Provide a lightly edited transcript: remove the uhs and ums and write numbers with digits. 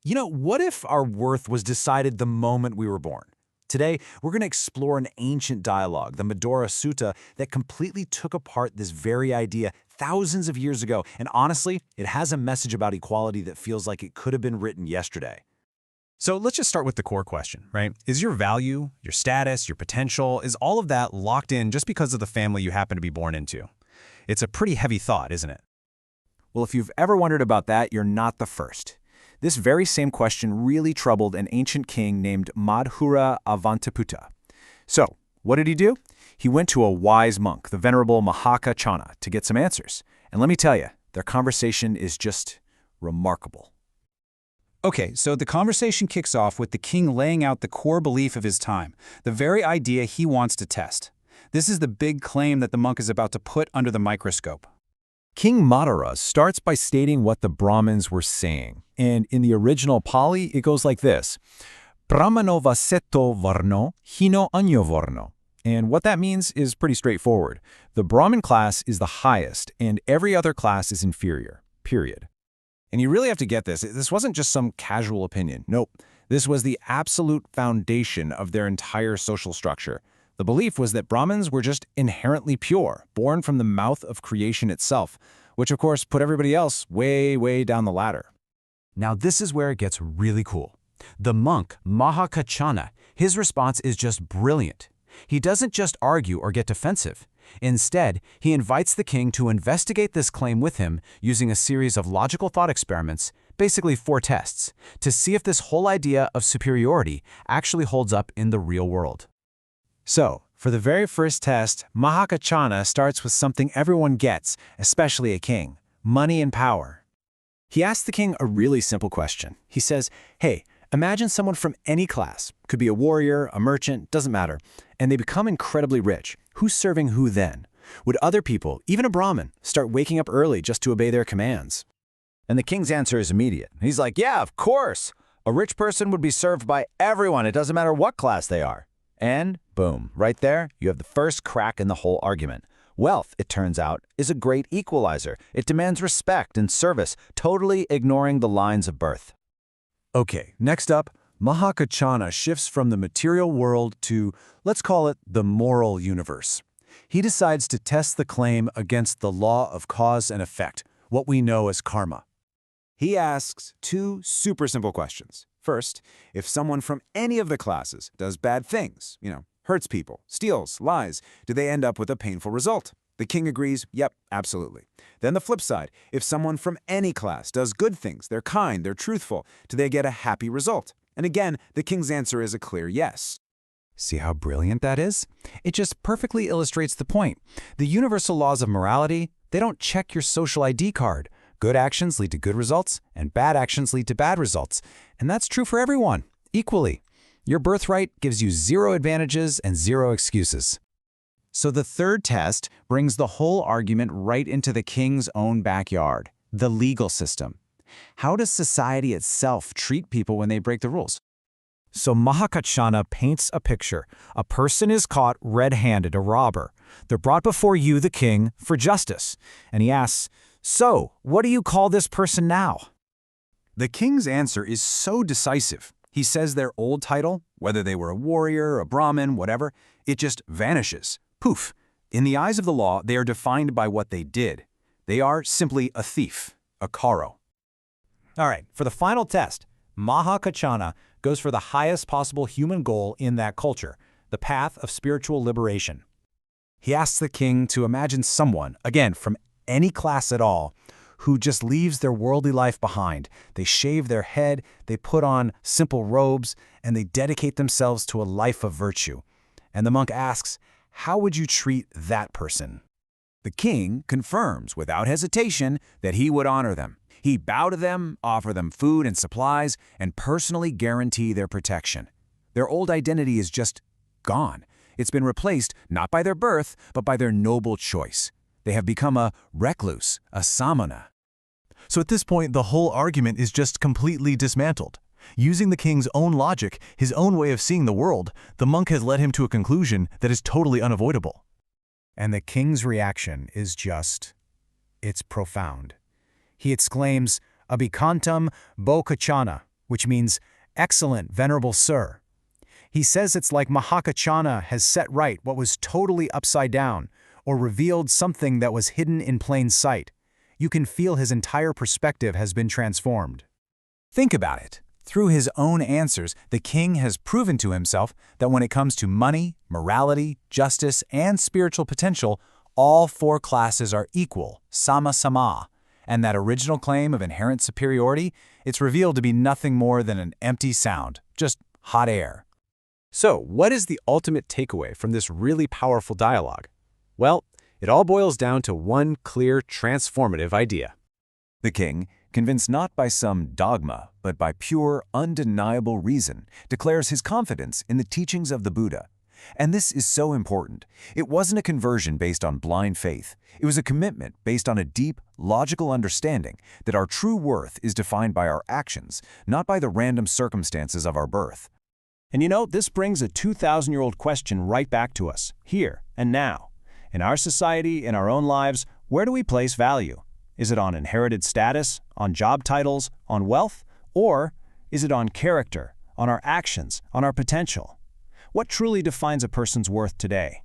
What if our worth was decided the moment we were born? Today, we're going to explore an ancient dialogue, the Madhurasutta, that completely took apart this very idea thousands of years ago. And honestly, it has a message about equality that feels like it could have been written yesterday. So let's just start with the core question, right? Is your value, your status, your potential, is all of that locked in just because of the family you happen to be born into? It's a pretty heavy thought, isn't it? Well, if you've ever wondered about that, you're not the first. This very same question really troubled an ancient king named Madhura Avantiputta. So, what did he do? He went to a wise monk, the Venerable Mahākaccāna, to get some answers. And let me tell you, their conversation is just remarkable. Okay, so the conversation kicks off with the king laying out the core belief of his time, the very idea he wants to test. This is the big claim that the monk is about to put under the microscope. King Madhura starts by stating what the Brahmins were saying. And in the original Pali, it goes like this: Brahmano vaseto varno, hino anyo varno. And what that means is pretty straightforward. The Brahmin class is the highest, and every other class is inferior, period. And you really have to get this. This wasn't just some casual opinion. Nope. This was the absolute foundation of their entire social structure. The belief was that Brahmins were just inherently pure, born from the mouth of creation itself, which of course put everybody else way, way down the ladder. Now this is where it gets really cool. The monk, Mahākaccāna, his response is just brilliant. He doesn't just argue or get defensive. Instead, he invites the king to investigate this claim with him using a series of logical thought experiments, basically 4 tests, to see if this whole idea of superiority actually holds up in the real world. So, for the very first test, Mahākaccāna starts with something everyone gets, especially a king: money and power. He asks the king a really simple question. He says, hey, imagine someone from any class, could be a warrior, a merchant, doesn't matter, and they become incredibly rich. Who's serving who then? Would other people, even a Brahmin, start waking up early just to obey their commands? And the king's answer is immediate. He's like, yeah, of course. A rich person would be served by everyone. It doesn't matter what class they are. And boom, right there, you have the first crack in the whole argument. Wealth, it turns out, is a great equalizer. It demands respect and service, totally ignoring the lines of birth. Okay, next up, Mahākaccāna shifts from the material world to, let's call it, the moral universe. He decides to test the claim against the law of cause and effect, what we know as karma. He asks 2 super simple questions. First, if someone from any of the classes does bad things, hurts people, steals, lies, do they end up with a painful result? The king agrees, yep, absolutely. Then the flip side, if someone from any class does good things, they're kind, they're truthful, do they get a happy result? And again, the king's answer is a clear yes. See how brilliant that is? It just perfectly illustrates the point. The universal laws of morality, they don't check your social ID card. Good actions lead to good results, and bad actions lead to bad results. And that's true for everyone, equally. Your birthright gives you 0 advantages and 0 excuses. So the third test brings the whole argument right into the king's own backyard, the legal system. How does society itself treat people when they break the rules? So Mahākaccāna paints a picture. A person is caught red-handed, a robber. They're brought before you, the king, for justice. And he asks, so, what do you call this person now? The king's answer is so decisive. He says their old title, whether they were a warrior, a Brahmin, whatever, it just vanishes. Poof. In the eyes of the law, they are defined by what they did. They are simply a thief, a karo. All right, for the final test, Mahākaccāna goes for the highest possible human goal in that culture, the path of spiritual liberation. He asks the king to imagine someone, again, from any class at all, who just leaves their worldly life behind. They shave their head, they put on simple robes, and they dedicate themselves to a life of virtue. And the monk asks, how would you treat that person? The king confirms without hesitation that he would honor them. He'd bow to them, offer them food and supplies, and personally guarantee their protection. Their old identity is just gone. It's been replaced not by their birth, but by their noble choice. They have become a recluse, a samana. So at this point, the whole argument is just completely dismantled. Using the king's own logic, his own way of seeing the world, the monk has led him to a conclusion that is totally unavoidable. And the king's reaction is it's profound. He exclaims, Abhikantam Bhokaccāna, which means excellent, venerable sir. He says it's like Mahākaccāna has set right what was totally upside down, or revealed something that was hidden in plain sight. You can feel his entire perspective has been transformed. Think about it. Through his own answers, the king has proven to himself that when it comes to money, morality, justice, and spiritual potential, all four classes are equal, sama sama, and that original claim of inherent superiority, it's revealed to be nothing more than an empty sound, just hot air. So, what is the ultimate takeaway from this really powerful dialogue? Well, it all boils down to one clear, transformative idea. The king, convinced not by some dogma, but by pure, undeniable reason, declares his confidence in the teachings of the Buddha. And this is so important. It wasn't a conversion based on blind faith. It was a commitment based on a deep, logical understanding that our true worth is defined by our actions, not by the random circumstances of our birth. And you know, this brings a 2,000-year-old question right back to us, here and now. In our society, in our own lives, where do we place value? Is it on inherited status, on job titles, on wealth? Or is it on character, on our actions, on our potential? What truly defines a person's worth today?